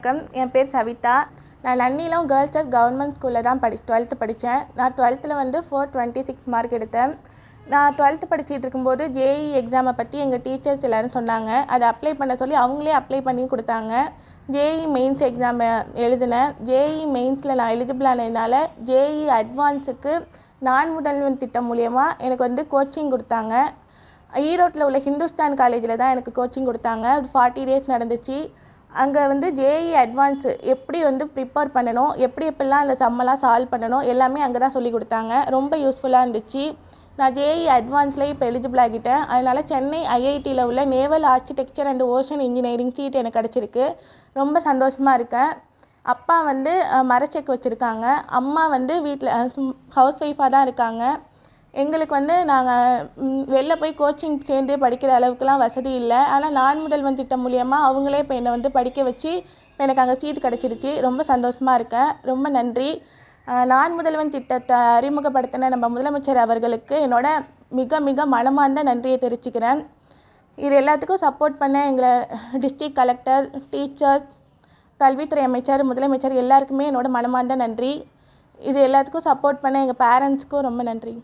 வணக்கம், என் பேர் சவிதா. நான் நன்னிலம் கேர்ள்ஸ் கவர்மெண்ட் ஸ்கூலில் தான் 12th படித்தேன். நான் 12th வந்து 426 மார்க் எடுத்தேன். நான் 12th படிச்சுட்டு இருக்கும்போது ஜேஇ எக்ஸாமை பற்றி எங்கள் டீச்சர்ஸ் எல்லோரும் சொன்னாங்க. அதை அப்ளை பண்ண சொல்லி அவங்களே அப்ளை பண்ணி கொடுத்தாங்க. ஜேஇ மெயின்ஸ் எக்ஸாம் எழுதினேன். ஜேஇ மெயின்ஸில் நான் எலிஜிபிள் ஆனதுனால ஜேஇ அட்வான்ஸுக்கு நான் முதல்வன் திட்டம் மூலயமா எனக்கு வந்து கோச்சிங் கொடுத்தாங்க. ஈரோட்டில் உள்ள ஹிந்துஸ்தான் காலேஜில் தான் எனக்கு கோச்சிங் கொடுத்தாங்க. 40 days நடந்துச்சு. அங்கே வந்து ஜேஇ அட்வான்ஸு எப்படி வந்து ப்ரிப்பேர் பண்ணணும், எப்படிலாம் அந்த சம்மெல்லாம் சால்வ் பண்ணணும் எல்லாமே அங்கே தான் சொல்லி கொடுத்தாங்க. ரொம்ப யூஸ்ஃபுல்லாக இருந்துச்சு. நான் ஜேஇ அட்வான்ஸில் இப்போ எலிஜிபிள் ஆகிட்டேன். அதனால் சென்னை ஐஐடியில் உள்ள naval architecture and ocean engineering seat எனக்கு கிடச்சிருக்கு. ரொம்ப சந்தோஷமாக இருக்கேன். அப்பா வந்து மரச்செக்கு வச்சுருக்காங்க. அம்மா வந்து வீட்டில் ஹவுஸ் ஒய்ஃபாக தான் இருக்காங்க. எங்களுக்கு வந்து நாங்கள் வெளில போய் கோச்சிங் சேர்ந்து படிக்கிற அளவுக்குலாம் வசதி இல்லை. ஆனால் நான் முதல்வன் திட்டம் மூலயமா அவங்களே இப்போ என்னை வந்து படிக்க வச்சு இப்போ எனக்கு அங்கே சீட் கிடச்சிருச்சு. ரொம்ப சந்தோஷமாக இருக்கேன். ரொம்ப நன்றி. நான் முதல்வன் திட்டத்தை அறிமுகப்படுத்தின நம்ம முதலமைச்சர் அவர்களுக்கு என்னோட மிக மிக மனமார்ந்த நன்றியை தெரிவிச்சுக்கிறேன். இது எல்லாத்துக்கும் சப்போர்ட் பண்ண எங்களை டிஸ்ட்ரிக்ட் கலெக்டர், டீச்சர்ஸ், கல்வித்துறை அமைச்சர், முதலமைச்சர் எல்லாருக்குமே என்னோட மனமார்ந்த நன்றி. இது எல்லாத்துக்கும் சப்போர்ட் பண்ண எங்கள் பேரண்ட்ஸ்க்கும் ரொம்ப நன்றி.